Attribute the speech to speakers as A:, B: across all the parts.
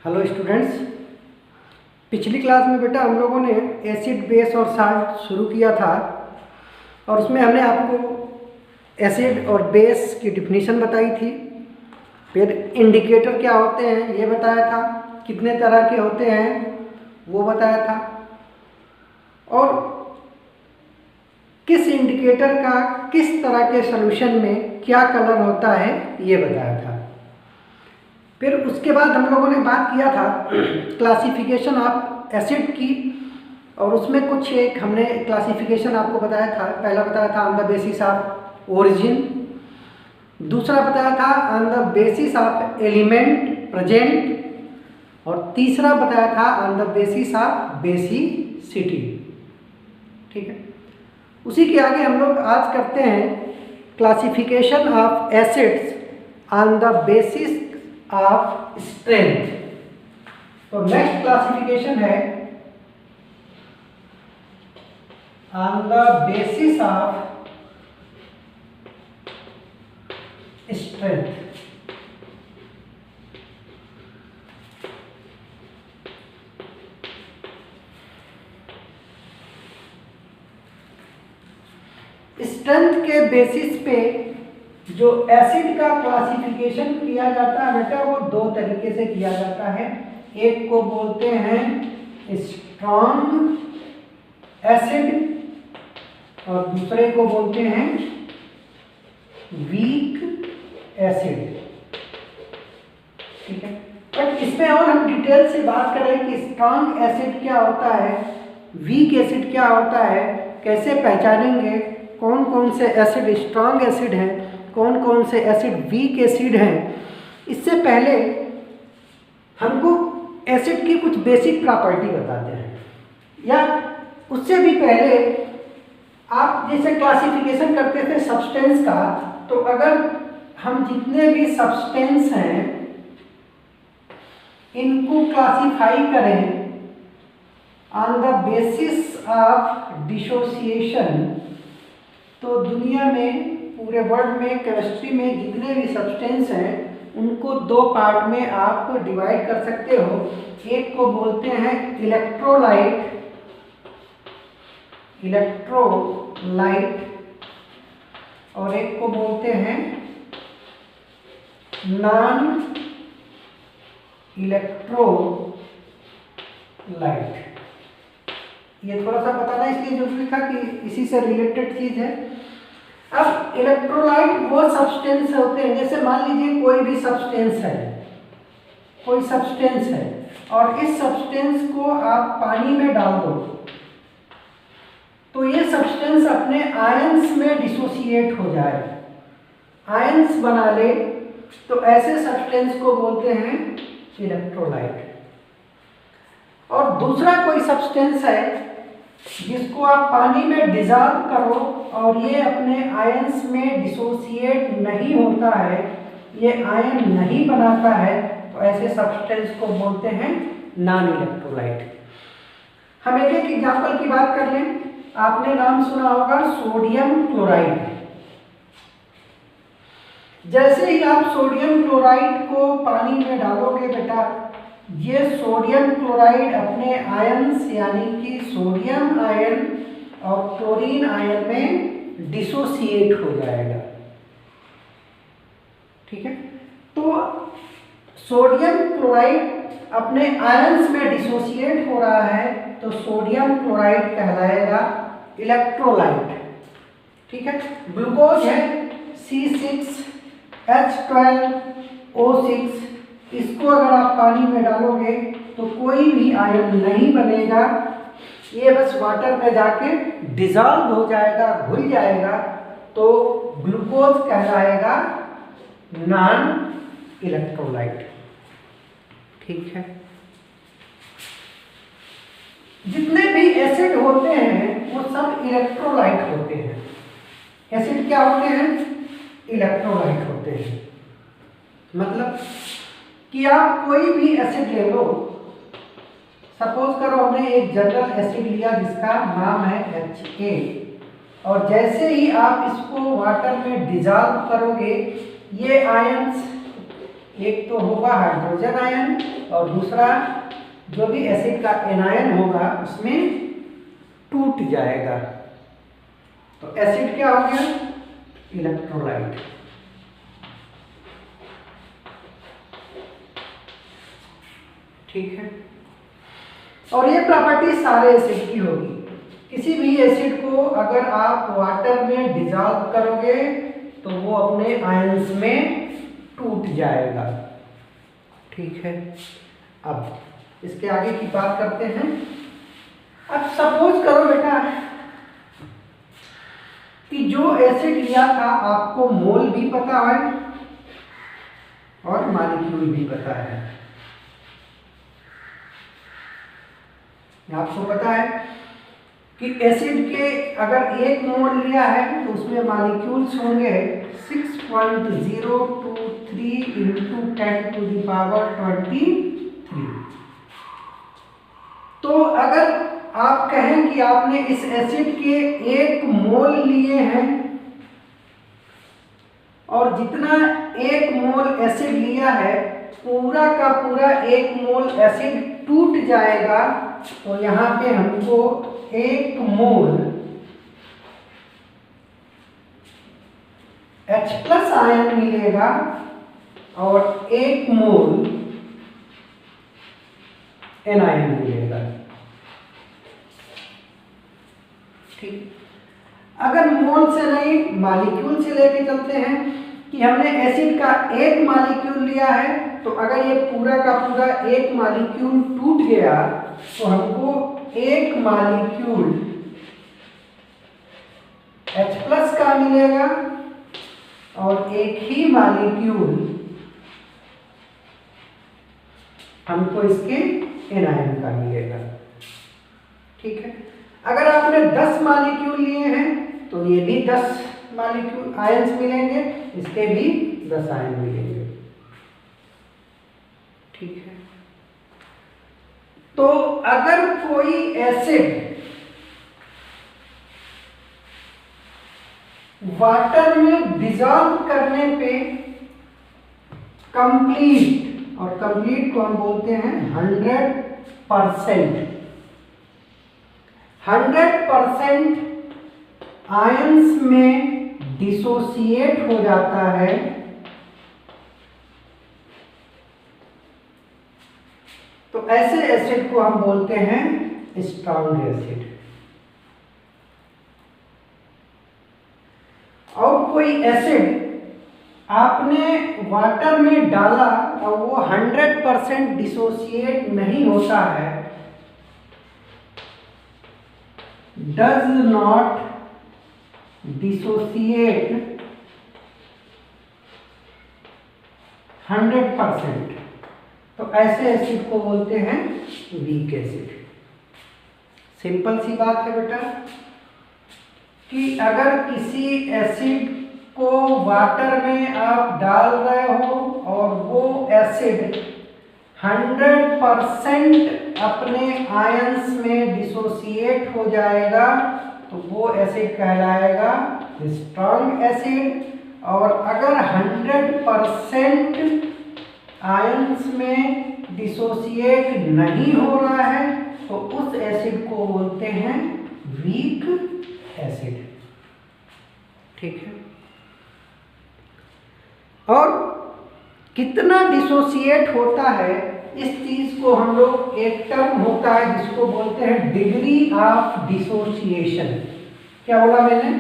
A: Hello students, पिछली class में बेटा हम लोगों ने एसिड बेस और साल्ट शुरू किया था और उसमें हमने आपको एसिड और बेस की डिफिनीशन बताई थी। फिर इंडिकेटर क्या होते हैं ये बताया था, कितने तरह के होते हैं वो बताया था, और किस इंडिकेटर का किस तरह के सॉल्यूशन में क्या कलर होता है ये बताया था। फिर उसके बाद हम लोगों ने बात किया था क्लासिफिकेशन ऑफ एसिड की, और उसमें कुछ एक हमने क्लासिफिकेशन आपको बताया था। पहला बताया था on the basis of origin, दूसरा बताया था on the basis of element present, और तीसरा बताया था on the basis of basicity. ठीक है, उसी के आगे हम लोग आज करते हैं classification of acids on the basis of strength. तो नेक्स्ट क्लासिफिकेशन है on the basis of strength. Strength के बेसिस पे जो एसिड का क्लासिफिकेशन किया जाता है बेटा वो दो तरीके से किया जाता है। एक को बोलते हैं स्ट्रॉन्ग एसिड और दूसरे को बोलते हैं वीक एसिड। ठीक है, बट इसमें और हम डिटेल से बात करें कि स्ट्रॉन्ग एसिड क्या होता है, वीक एसिड क्या होता है, कैसे पहचानेंगे कौन कौन से एसिड स्ट्रॉन्ग एसिड हैं, कौन कौन से एसिड वीक एसिड हैं। इससे पहले हमको एसिड की कुछ बेसिक प्रॉपर्टी बताते हैं, या उससे भी पहले आप जैसे क्लासिफिकेशन करते थे सब्सटेंस का, तो अगर हम जितने भी सब्सटेंस हैं इनको क्लासिफाई करें on the basis of dissociation, तो दुनिया में पूरे वर्ल्ड में केमिस्ट्री में जितने भी सब्सटेंस हैं उनको दो पार्ट में आप डिवाइड कर सकते हो। एक को बोलते हैं इलेक्ट्रोलाइट और एक को बोलते हैं नॉन इलेक्ट्रोलाइट। ये थोड़ा सा बताना इसलिए जरूरी था कि इसी से रिलेटेड चीज है। अब इलेक्ट्रोलाइट वो सब्सटेंस होते हैं, जैसे मान लीजिए कोई भी सब्सटेंस है और इस सब्सटेंस को आप पानी में डाल दो तो ये सब्सटेंस अपने आयंस में डिसोसिएट हो जाए, आयंस बना ले, तो ऐसे सब्सटेंस को बोलते हैं इलेक्ट्रोलाइट। और दूसरा कोई सब्सटेंस है जिसको आप पानी में डिसॉल्व करो और ये अपने आयंस में डिसोसिएट नहीं होता है, ये आयन नहीं बनाता है, तो ऐसे सब्सटेंस को बोलते हैं नॉन इलेक्ट्रोलाइट। हम एक एक एग्जांपल की बात कर लें। आपने नाम सुना होगा सोडियम क्लोराइड। जैसे ही आप सोडियम क्लोराइड को पानी में डालोगे बेटा, ये सोडियम क्लोराइड अपने आयंस यानी कि सोडियम आयन और क्लोरीन आयन में डिसोसिएट हो जाएगा। ठीक है, तो सोडियम क्लोराइड अपने आयंस में डिसोसिएट हो रहा है तो सोडियम क्लोराइड कहलाएगा इलेक्ट्रोलाइट। ठीक है, ग्लूकोज है C6H12O6, इसको अगर आप पानी में डालोगे तो कोई भी आयन नहीं बनेगा, ये बस वाटर में जाके डिसॉल्व हो जाएगा, घुल जाएगा, तो ग्लूकोज कहलाएगा नॉन इलेक्ट्रोलाइट। ठीक है, जितने भी एसिड होते हैं वो सब इलेक्ट्रोलाइट होते हैं। एसिड क्या होते हैं? इलेक्ट्रोलाइट होते हैं। मतलब कि आप कोई भी एसिड ले लो, सपोज करो हमने एक जनरल एसिड लिया जिसका नाम है HA, और जैसे ही आप इसको वाटर में डिसॉल्व करोगे, ये आयंस, एक तो होगा हाइड्रोजन आयन और दूसरा जो भी एसिड का एनायन होगा उसमें टूट जाएगा। तो एसिड क्या हो गया? इलेक्ट्रोलाइट। ठीक है। और ये प्रॉपर्टी सारे एसिड की होगी। किसी भी एसिड को अगर आप वाटर में डिसॉल्व करोगे तो वो अपने आयंस में टूट जाएगा। ठीक है। अब इसके आगे की बात करते हैं। अब सपोज करो बेटा कि जो एसिड लिया था आपको मोल भी पता है और मॉलिक्यूल भी पता है। आपको पता है कि एसिड के अगर 1 मोल लिया है तो उसमें मॉलिक्यूल्स होंगे 6.023 इंटू 10⁻23। तो अगर आप कहें कि आपने इस एसिड के 1 मोल लिए हैं और जितना 1 मोल एसिड लिया है पूरा का पूरा 1 मोल एसिड टूट जाएगा, तो यहाँ पे हमको 1 मोल H+ आयन मिलेगा और 1 मोल एनायन मिलेगा। ठीक। अगर मोल से नहीं मॉलिक्यूल से लेके चलते हैं कि हमने एसिड का 1 मॉलिक्यूल लिया है, तो अगर ये पूरा का पूरा 1 मॉलिक्यूल टूट गया तो हमको 1 मॉलिक्यूल H+ का मिलेगा और 1 ही मॉलिक्यूल हमको इसके एनायन का मिलेगा। ठीक है। अगर आपने 10 मॉलिक्यूल लिए हैं तो ये भी 10 मॉलिक्यूल आयंस मिलेंगे, इसके भी 10 आयन मिलेंगे। ठीक है। तो अगर कोई एसिड वाटर में डिसॉल्व करने पे कंप्लीट, और कंप्लीट को हम बोलते हैं 100%, 100% आयंस में डिसोसिएट हो जाता है, तो ऐसे एसिड को हम बोलते हैं स्ट्रॉन्ग एसिड। और कोई एसिड आपने वाटर में डाला और वो 100% डिसोसिएट नहीं होता है, डज नॉट डिसोसिएट 100%, तो ऐसे एसिड को बोलते हैं वीक एसिड। सिंपल सी बात है बेटा कि अगर किसी एसिड को वाटर में आप डाल रहे हो और वो एसिड 100% अपने आयंस में डिसोसिएट हो जाएगा तो वो एसिड कहलाएगा स्ट्रॉन्ग एसिड। और अगर 100% आयंस में डिसोसिएट नहीं हो रहा है तो उस एसिड को बोलते हैं वीक एसिड। ठीक है। और कितना डिसोसिएट होता है इस चीज को हम लोग, एक टर्म होता है जिसको बोलते हैं डिग्री ऑफ डिसोसिएशन। क्या बोला मैंने?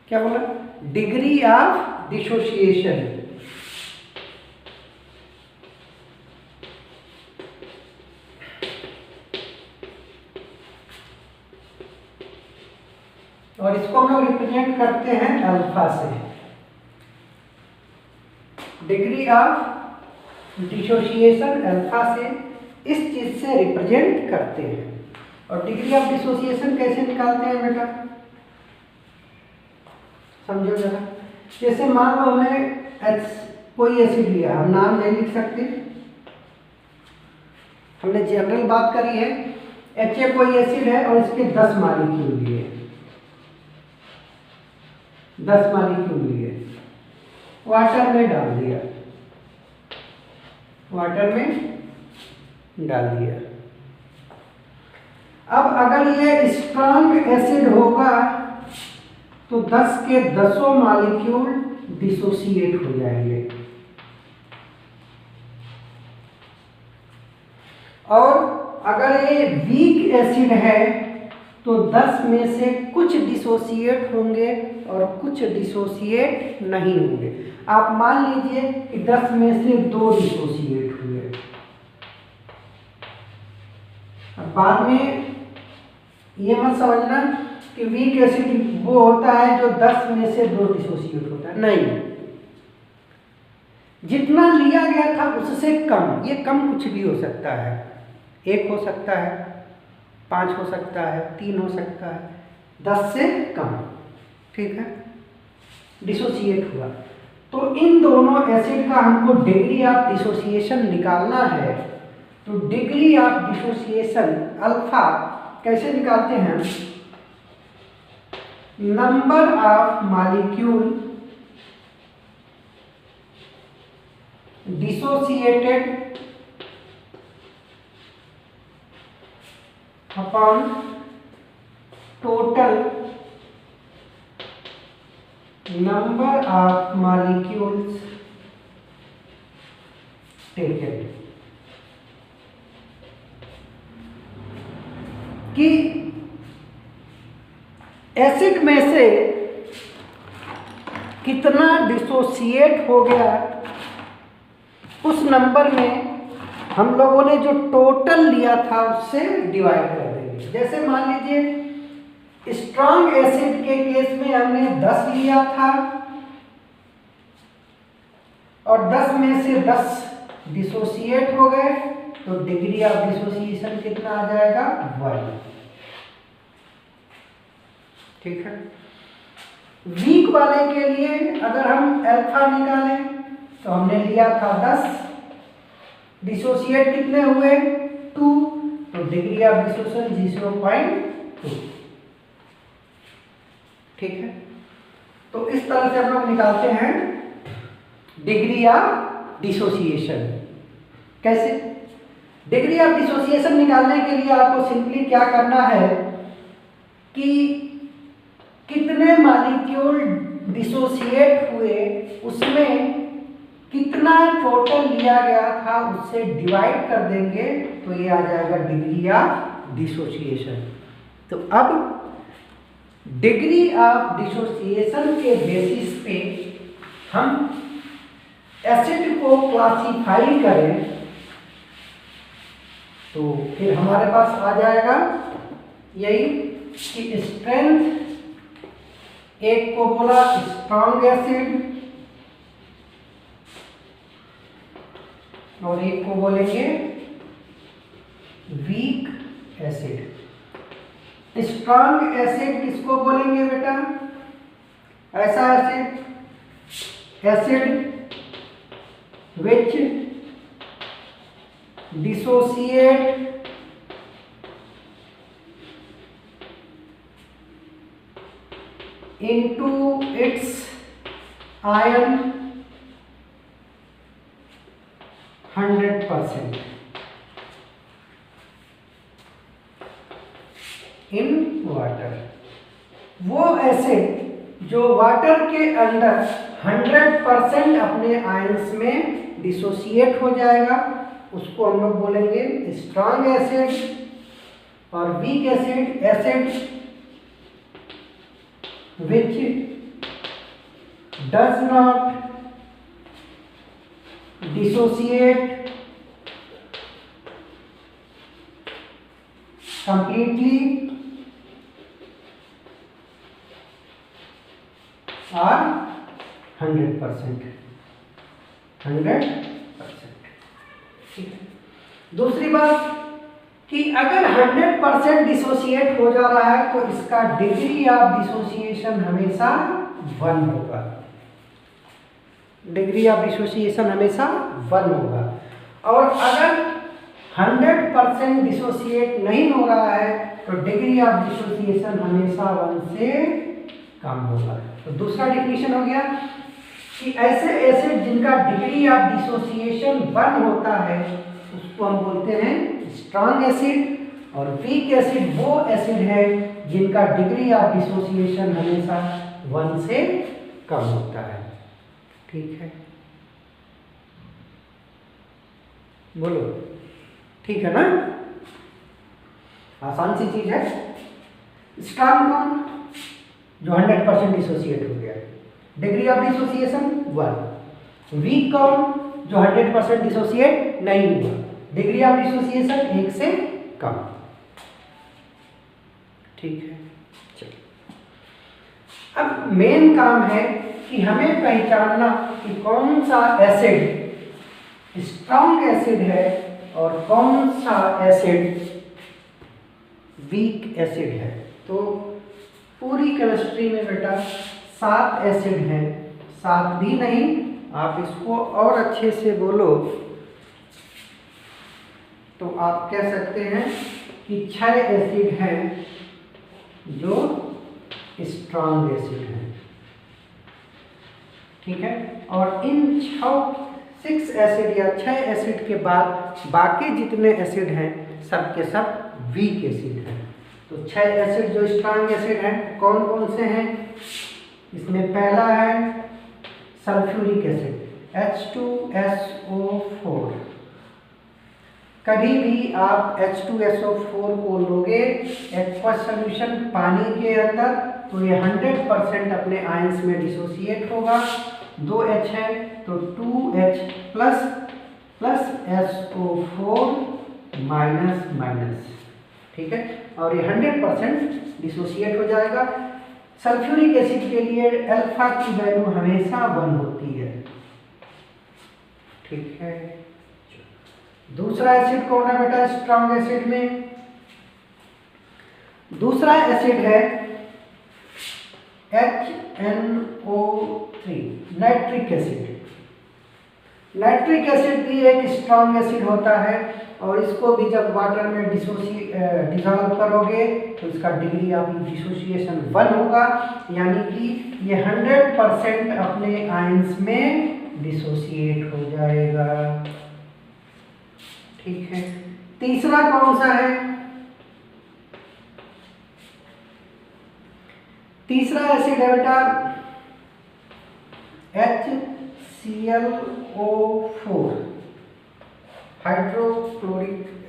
A: क्या बोला? Degree of dissociation. और इसको हम लोग रिप्रेजेंट करते हैं अल्फा से। डिग्री ऑफ डिसोसिएशन अल्फा से इस चीज से रिप्रेजेंट करते हैं। और डिग्री ऑफ डिसोसिएशन कैसे निकालते हैं बेटा? समझो जरा। जैसे मान लो हमने कोई एसिड लिया, हम नाम नहीं लिख सकते, हमने जनरल बात करी है। HA कोई एसिड है और इसके 10 मॉलिक्यूल लिए, 10 मॉलिक्यूल लिए, वाटर में डाल दिया, वाटर में डाल दिया। अब अगर ये स्ट्रॉन्ग एसिड होगा तो 10 के 10 मॉलिक्यूल डिसोसिएट हो जाएंगे, और अगर ये वीक एसिड है तो 10 में से कुछ डिसोसिएट होंगे और कुछ डिसोसिएट नहीं होंगे। आप मान लीजिए कि 10 में से 2 डिसोसिएट हुए। अब बाद में ये मत समझना कि वीक एसिड वो होता है जो 10 में से 2 डिसोसिएट होता है, नहीं, जितना लिया गया था उससे कम। ये कम कुछ भी हो सकता है, 1 हो सकता है, 5 हो सकता है, 3 हो सकता है, 10 से कम, ठीक है, डिसोसिएट हुआ। तो इन दोनों एसिड का हमको डिग्री ऑफ डिसोसिएशन निकालना है। तो डिग्री ऑफ डिसोसिएशन अल्फा कैसे निकालते हैं? Number of molecule dissociated upon total number of molecules taken, कि एसिड में से कितना डिसोसिएट हो गया, उस नंबर में हम लोगों ने जो टोटल लिया था उससे डिवाइड कर देंगे। जैसे मान लीजिए स्ट्रॉन्ग एसिड के केस में हमने 10 लिया था और 10 में से 10 डिसोसिएट हो गए, तो डिग्री ऑफ डिसोसिएशन कितना आ जाएगा? 1, ठीक है। वीक वाले के लिए अगर हम अल्फा निकालें तो हमने लिया था 10, डिसोसिएट कितने हुए? 2, तो डिग्री ऑफ डिसोसिएशन 0.2, ठीक है। तो इस तरह से हम लोग निकालते हैं डिग्री ऑफ डिसोसिएशन। कैसे? डिग्री ऑफ डिसोसिएशन निकालने के लिए आपको सिंपली क्या करना है कि कितने मॉलिक्यूल डिसोसिएट हुए उसमें कितना टोटल लिया गया था उससे डिवाइड कर देंगे, तो ये आ जाएगा डिग्री ऑफ डिसोसिएशन। तो अब डिग्री ऑफ डिसोसिएशन के बेसिस पे हम एसिड को क्लासिफाई करें तो फिर हमारे पास आ जाएगा यही कि स्ट्रेंथ, एक को बोला स्ट्रॉन्ग एसिड और एक को बोलेंगे वीक एसिड। स्ट्रॉन्ग एसिड किसको बोलेंगे बेटा? ऐसा acid which dissociate into its ion 100% in water। वो एसिड जो वाटर के अंदर 100% अपने आयंस में डिसोसिएट हो जाएगा, उसको हम लोग बोलेंगे स्ट्रॉन्ग एसिड। और weak acid, acid which does not dissociate completely or 100%। ठीक है। दूसरी बात कि अगर 100% डिसोसिएट हो जा रहा है तो इसका डिग्री ऑफ डिसोसिएशन हमेशा 1 होगा। डिग्री ऑफ डिसोसिएशन हमेशा 1 होगा। और अगर 100% डिसोसिएट नहीं हो रहा है तो डिग्री ऑफ डिसोसिएशन हमेशा 1 से कम होगा। तो दूसरा डिफिनीशन हो गया कि ऐसे एसिड जिनका डिग्री ऑफ डिसोसिएशन 1 होता है उसको हम बोलते हैं स्ट्रॉन्ग एसिड, और वीक एसिड वो एसिड है जिनका डिग्री ऑफ डिसोसिएशन हमेशा 1 से कम होता है। ठीक है, बोलो ठीक है ना, आसान सी चीज है। स्ट्रॉन्ग कौन, जो 100% डिसोसिएट हो गया, डिग्री ऑफ डिसोसिएशन 1। वीक कौन, जो 100% डिसोसिएट नहीं हुआ, डिग्री ऑफ डिसोसिएशन 1 से कम। ठीक है, चलो अब मेन काम है कि हमें पहचानना कि कौन सा एसिड स्ट्रॉन्ग एसिड है और कौन सा एसिड वीक एसिड है। तो पूरी केमिस्ट्री में बेटा 7 एसिड हैं, 7 भी नहीं, आप इसको और अच्छे से बोलो तो आप कह सकते हैं कि 6 एसिड हैं जो स्ट्रॉन्ग एसिड हैं। ठीक है, और इन 6 एसिड या 6 एसिड के बाद बाकी जितने एसिड हैं सब के सब वीक एसिड हैं। तो 6 एसिड जो स्ट्रॉन्ग एसिड हैं कौन कौन से हैं, इसमें पहला है सल्फ्यूरिक एसिड H2SO4। कभी भी आप H2SO4 को लोगे एक्वस सॉल्यूशन पानी के अंदर तो ये 100% अपने आयंस में डिसोसिएट होगा। 2H है तो 2H plus SO4 minus minus. ठीक है, और ये 100% डिसोसिएट हो जाएगा। सल्फ्यूरिक एसिड के लिए अल्फा की वैल्यू हमेशा 1 होती है। ठीक है, दूसरा एसिड कौन है बेटा स्ट्रॉन्ग एसिड में, दूसरा एसिड है HNO3 nitric acid. Nitric acid भी एक स्ट्रॉन्ग एसिड होता है और इसको भी जब वाटर में डिसॉल्व करोगे तो इसका डिग्री ऑफ डिसोसिएशन 1 होगा, यानी कि ये 100% अपने आयंस में डिसोसिएट हो जाएगा। ठीक है, तीसरा कौन सा है, तीसरा एसिड है बेटा HClO4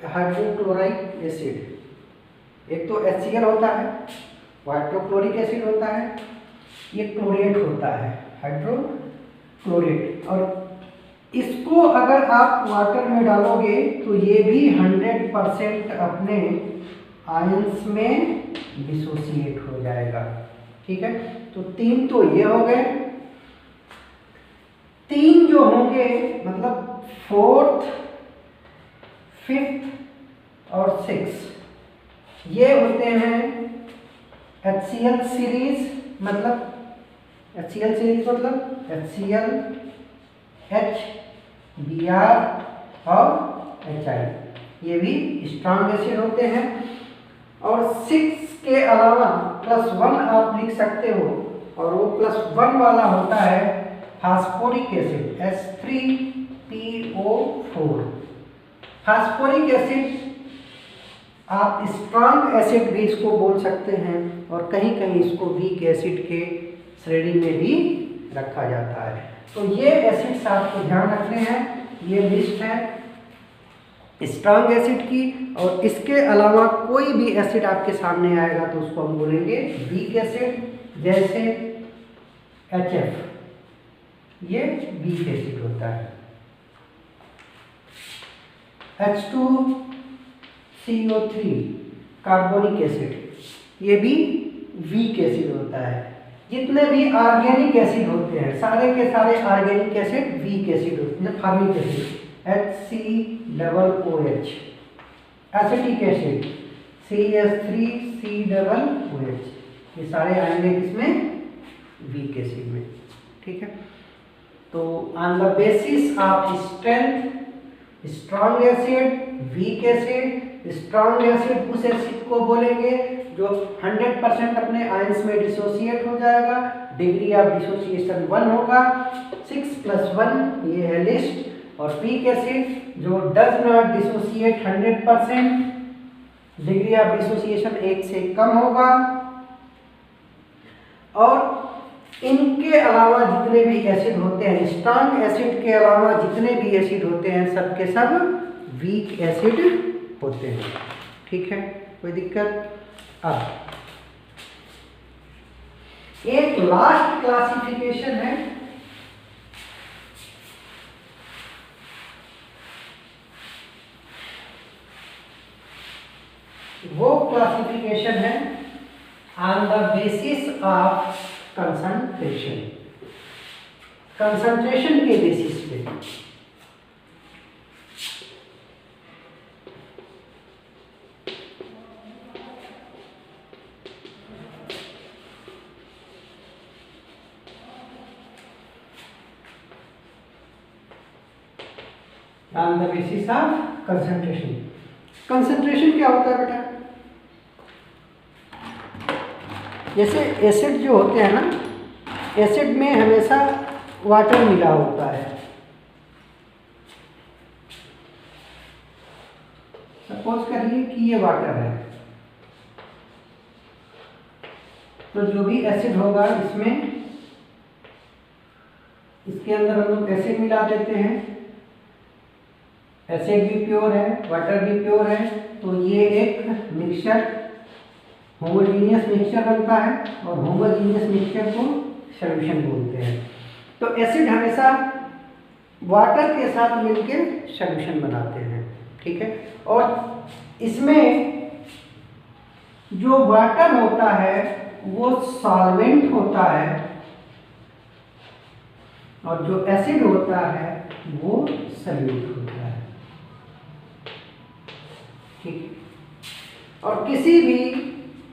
A: हाइड्रोक्लोराइक एसिड। एक तो HCl होता है, हाइड्रोक्लोरिक एसिड होता है, ये क्लोरेट होता है हाइड्रोक्लोरेट, और इसको अगर आप वाटर में डालोगे तो ये भी 100% अपने आयंस में डिसोसिएट हो जाएगा। ठीक है, तो 3 तो ये हो गए, 3 जो होंगे मतलब 4th 5th और 6th ये होते हैं HCl सीरीज, मतलब HCl सीरीज मतलब HCl H Br और HI, ये भी स्ट्रॉन्ग एसिड होते हैं। और 6 के अलावा +1 आप लिख सकते हो, और वो +1 वाला होता है phosphoric acid H3PO4। Phosphoric acid आप स्ट्रॉन्ग एसिड भी इसको बोल सकते हैं, और कहीं कहीं इसको वीक एसिड के श्रेणी में भी रखा जाता है। तो ये एसिड्स आपको ध्यान रखने हैं, ये लिस्ट है स्ट्रॉन्ग एसिड की, और इसके अलावा कोई भी एसिड आपके सामने आएगा तो उसको हम बोलेंगे वीक एसिड। जैसे HF, ये वीक एसिड होता है। H2CO3 कार्बोनिक एसिड, ये भी वीक एसिड होता है। जितने भी ऑर्गेनिक एसिड होते हैं सारे के सारे ऑर्गेनिक एसिड वीक एसिड होते हैं। Formic acid HCOOH, acetic acid CH3COOH, ये सारे आएंगे किसमें, वीक एसिड में। ठीक है, तो on the basis of strength strong acid weak acid, strong acid उस एसिड को बोलेंगे जो 100% अपने आयंस में डिसोसिएट हो जाएगा, डिग्री ऑफ डिसोसिएशन 1 होगा। 6 + 1 ये है लिस्ट। और पीक एसिड जो does not dissociate 100%, degree of dissociation 1 से कम होगा। और इनके अलावा जितने भी एसिड होते हैं, स्ट्रॉन्ग एसिड के अलावा जितने भी एसिड होते हैं, सब के सब वीक एसिड होते हैं। ठीक है, कोई दिक्कत? अब एक लास्ट क्लासिफिकेशन है, वो क्लासिफिकेशन है on the basis of concentration, concentration के बेसिस पे। On the basis of concentration. Concentration क्या होता है बेटा? जैसे एसिड जो होते हैं ना, एसिड में हमेशा वाटर मिला होता है। सपोज करिए कि ये वाटर है, तो जो भी एसिड होगा इसमें, इसके अंदर हम लोग एसिड मिला देते हैं। एसिड भी प्योर है, वाटर भी प्योर है, तो ये एक मिक्सचर, होमोजीनियस मिक्सचर बनता है। और होमोजीनियस मिक्सचर को सॉल्यूशन बोलते हैं। तो एसिड हमेशा वाटर के साथ मिलकर सॉल्यूशन बनाते हैं। ठीक है, और इसमें जो वाटर होता है वो सॉल्वेंट होता है, और जो एसिड होता है वो सॉल्यूट होता है। ठीक, और किसी भी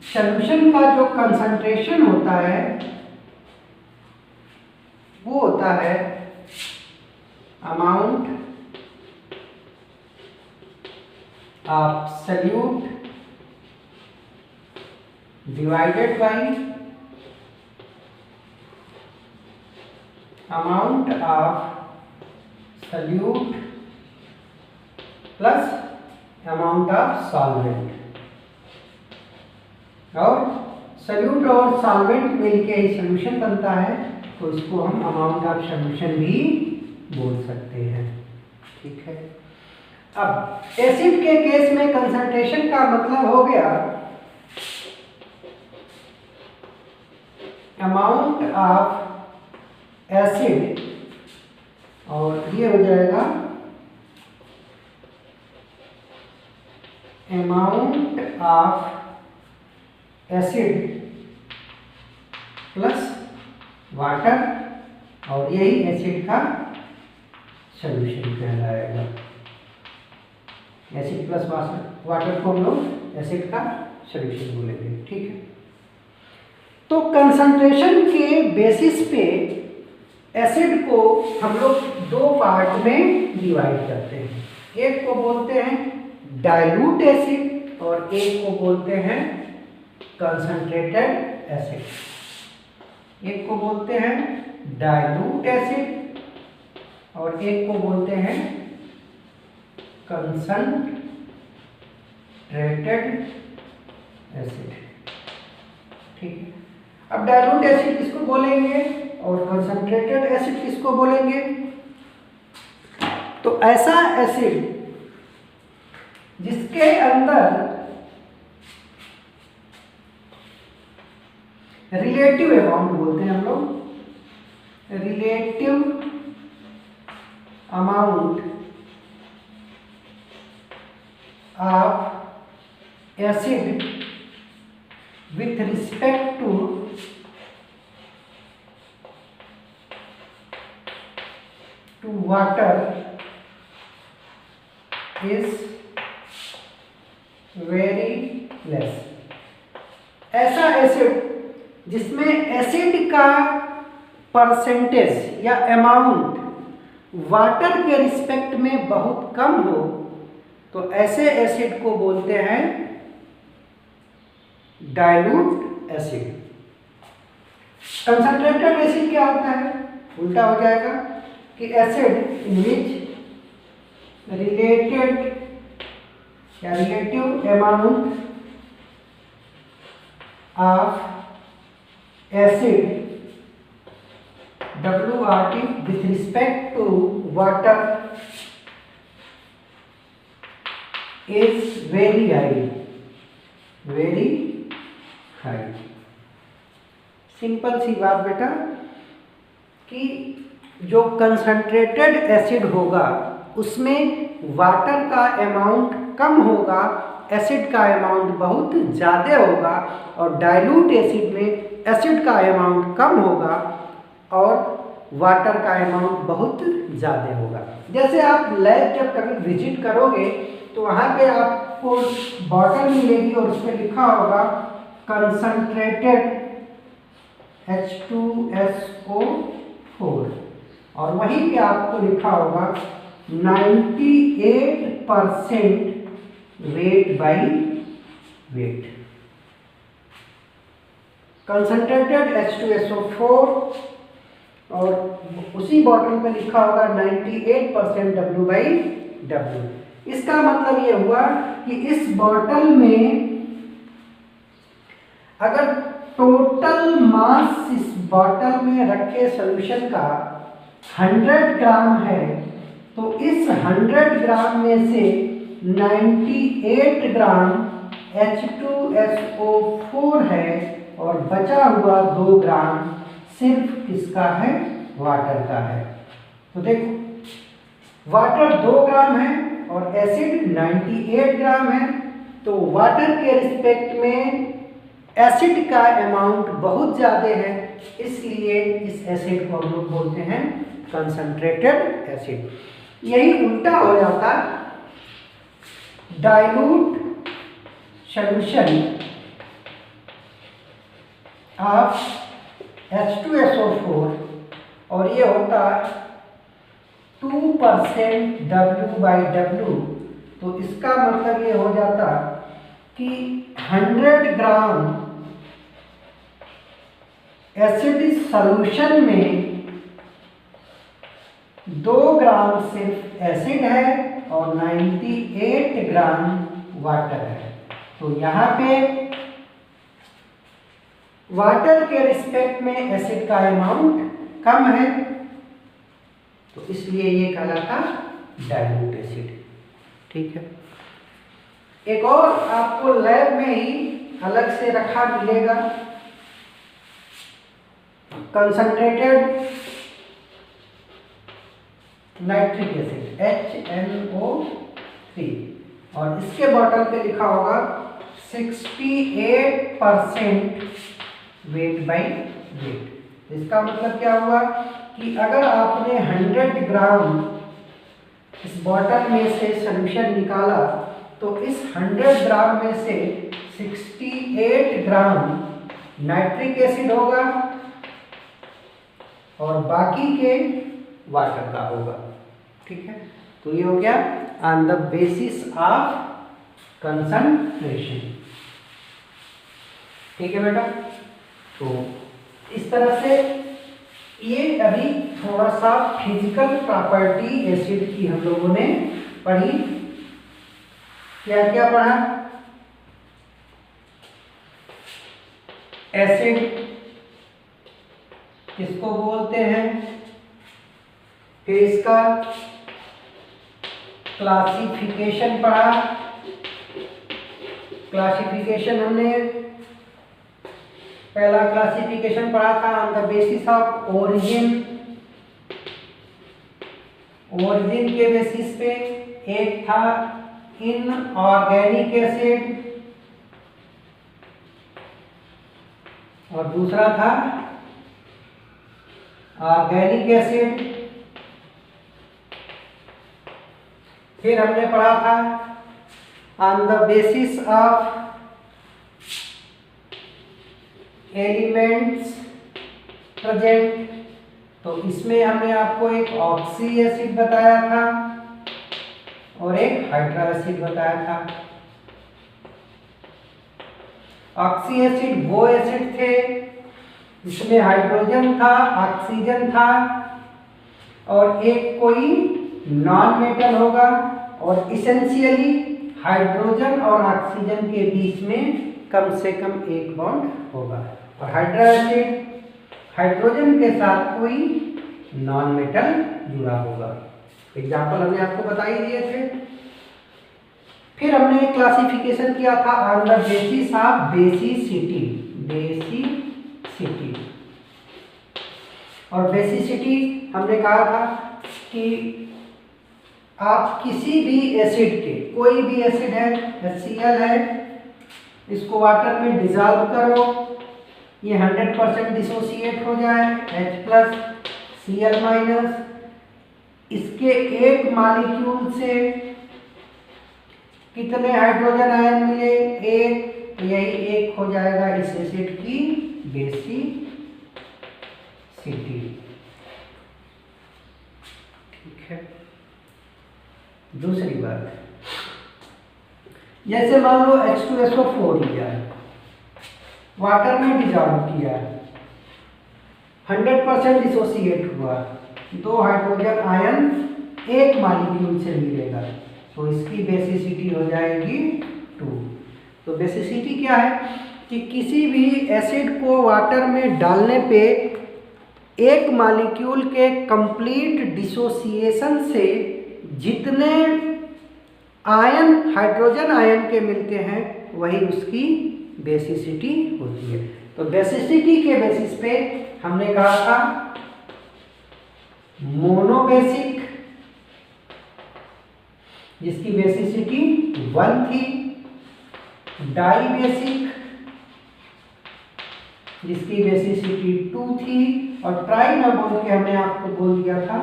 A: सॉल्यूशन का जो कंसंट्रेशन होता है वो होता है amount of solute divided by amount of solute plus amount of solvent. और सॉल्यूट और सॉल्वेंट मिलके ही सॉल्यूशन बनता है, तो इसको हम अमाउंट ऑफ सॉल्यूशन भी बोल सकते हैं। ठीक है, अब एसिड के केस में कंसंट्रेशन का मतलब हो गया अमाउंट ऑफ एसिड, और ये हो जाएगा amount of acid plus water, और यही एसिड का सॉल्यूशन कहलाएगा। एसिड प्लस वाटर को हम लोग एसिड का सॉल्यूशन बोलेंगे। ठीक है, तो कंसंट्रेशन के बेसिस पे एसिड को हम लोग दो पार्ट में डिवाइड करते हैं। एक को बोलते हैं डाइल्यूट एसिड और एक को बोलते हैं कंसंट्रेटेड एसिड। एक को बोलते हैं डाइल्यूट एसिड और एक को बोलते हैं कंसंट्रेटेड एसिड। ठीक है, अब डाइल्यूट एसिड किसको बोलेंगे और कंसंट्रेटेड एसिड किसको बोलेंगे? तो ऐसा एसिड जिसके अंदर रिलेटिव अमाउंट बोलते हैं हम लोग, relative amount of acid with respect to water is very less। ऐसा एसिड जिसमें एसिड का परसेंटेज या अमाउंट वाटर के रिस्पेक्ट में बहुत कम हो, तो ऐसे एसिड को बोलते हैं डाइल्यूट एसिड। कंसंट्रेटेड एसिड क्या होता है? उल्टा हो जाएगा कि एसिड इन विच रिलेटेड या relative amount of acid WRT with respect to water is very high, very high। Simple सी बात बेटा कि जो कंसंट्रेटेड एसिड होगा उसमें वाटर का अमाउंट कम होगा, एसिड का अमाउंट बहुत ज़्यादा होगा, और डाइल्यूट एसिड में एसिड का अमाउंट कम होगा और वाटर का अमाउंट बहुत ज़्यादा होगा। जैसे आप लैब जब कभी विजिट करोगे तो वहाँ पे आपको बॉटल मिलेगी और उसमें लिखा होगा कंसंट्रेटेड H2SO4, और वहीं पे आपको लिखा होगा 98% weight by wait. Concentrated H2SO4 और उसी बॉटल पे लिखा होगा 98% W/W। इसका मतलब ये हुआ कि इस बॉटल में अगर टोटल मास इस बॉटल में रखे सॉल्यूशन का 100 ग्राम है तो इस 100 ग्राम में से 98 ग्राम H2SO4 है और बचा हुआ 2 ग्राम सिर्फ किसका है? वाटर का है। तो देखो वाटर 2 ग्राम है और एसिड 98 ग्राम है, तो वाटर के रिस्पेक्ट में एसिड का अमाउंट बहुत ज़्यादा है, इसलिए इस एसिड को हम लोग बोलते हैं कंसंट्रेटेड एसिड। यही उल्टा हो जाता डाइल्यूट सॉल्यूशन ऑफ H2SO4 और ये होता 2% W/W। तो इसका मतलब ये हो जाता कि 100 ग्राम एसिड सॉल्यूशन में 2 ग्राम सिर्फ एसिड है और 98 ग्राम वाटर है। तो यहाँ पे वाटर के रिस्पेक्ट में एसिड का अमाउंट कम है, तो इसलिए ये कहलाता डाइल्यूट एसिड। ठीक है। एक और आपको लैब में ही अलग से रखा मिलेगा कंसंट्रेटेड नाइट्रिक एसिड HNO3, और इसके बॉटल पे लिखा होगा 68% वेट बाई वेट। इसका मतलब क्या हुआ कि अगर आपने 100 ग्राम इस बॉटल में से सॉल्यूशन निकाला तो इस 100 ग्राम में से 68 ग्राम नाइट्रिक एसिड होगा और बाकी के वाटर का होगा। ठीक है। तो ये हो गया on the basis of concentration. ठीक है बेटा। तो इस तरह से ये अभी थोड़ा सा फिजिकल प्रॉपर्टी एसिड की हम लोगों ने पढ़ी। क्या क्या पढ़ा? एसिड किसको बोलते हैं, फिर इसका क्लासिफिकेशन पढ़ा। क्लासिफिकेशन हमने पहला क्लासिफिकेशन पढ़ा था on the basis of origin. Origin के बेसिस पे एक था इनऑर्गेनिक एसिड और दूसरा था ऑर्गेनिक एसिड। फिर हमने पढ़ा था on the basis of elements present, तो इसमें हमने आपको एक ऑक्सी एसिड बताया था और एक हाइड्रा एसिड बताया था। ऑक्सी एसिड वो एसिड थे इसमें हाइड्रोजन था, ऑक्सीजन था और एक कोई नॉन मेटल होगा और इसेंशियली हाइड्रोजन और ऑक्सीजन के बीच में कम से कम एक बॉन्ड होगा और हाइड्रा एसिड हाइड्रोजन के साथ कोई नॉन मेटल जुड़ा होगा। एग्जाम्पल हमने आपको बता ही दिए थे। फिर हमने क्लासिफिकेशन किया था on the basis of basicity. Basicity और बेसिसिटी हमने कहा था कि आप किसी भी एसिड के, कोई भी एसिड है, HCl है, इसको वाटर में डिजॉल्व करो, ये 100% डिसोसिएट हो जाए H+Cl-, इसके एक मॉलिक्यूल से कितने हाइड्रोजन आयन मिले? एक, तो यही एक हो जाएगा इस एसिड की बेसिसिटी। ठीक है। दूसरी बात, जैसे मान लो H2SO4 लिया है, वाटर में डिजॉल्व किया, 100% डिसोसिएट हुआ, 2 हाइड्रोजन आयन एक मॉलिक्यूल से मिलेगा, तो इसकी बेसिसिटी हो जाएगी 2। तो बेसिसिटी क्या है कि किसी भी एसिड को वाटर में डालने पे एक मॉलिक्यूल के कंप्लीट डिसोसिएशन से जितने आयन हाइड्रोजन आयन के मिलते हैं वही उसकी बेसिसिटी होती है। तो बेसिसिटी के बेसिस पे हमने कहा था मोनोबेसिक जिसकी बेसिसिटी 1 थी, डाइबेसिक जिसकी बेसिसिटी 2 थी और ट्राई ना बोल के हमने आपको बोल दिया था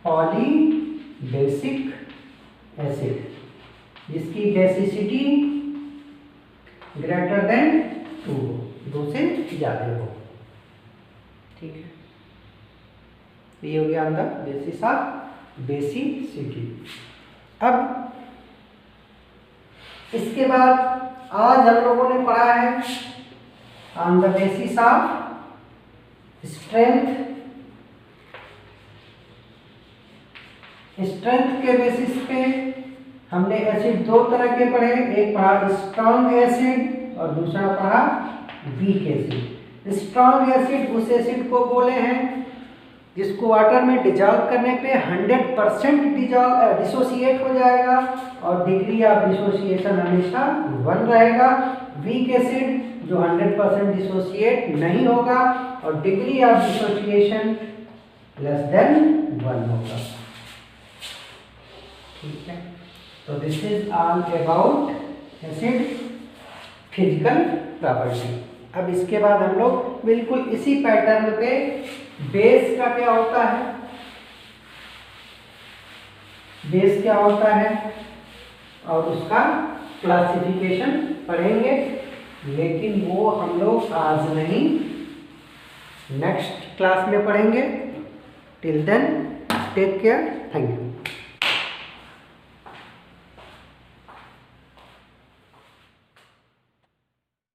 A: पॉलीबेसिक एसिड जिसकी बेसिसिटी ग्रेटर देन 2 हो, 2 से ज्यादा हो। ठीक है, ये हो गया अंदर बेसिस ऑफ बेसिसिटी। अब इसके बाद आज हम लोगों ने पढ़ा है on the basis of strength. Strength के बेसिस पे हमने एसिड 2 तरह के पढ़े, एक पढ़ा स्ट्रॉन्ग एसिड और दूसरा पढ़ा वीक एसिड। स्ट्रॉन्ग एसिड उस एसिड को बोले हैं जिसको वाटर में डिजॉल्व करने पे 100% डिसोसिएट हो जाएगा और डिग्री ऑफ डिसोसिएशन हमेशा 1 रहेगा। वीक एसिड जो 100% डिसोसिएट नहीं होगा और degree of dissociation less than 1 होगा। ठीक है, तो this is all about acid physical property. अब इसके बाद हम लोग बिल्कुल इसी पैटर्न पे बेस का क्या होता है, बेस क्या होता है और उसका क्लासिफिकेशन पढ़ेंगे, लेकिन वो हम लोग आज नहीं नेक्स्ट क्लास में पढ़ेंगे। Till then take care, thank you.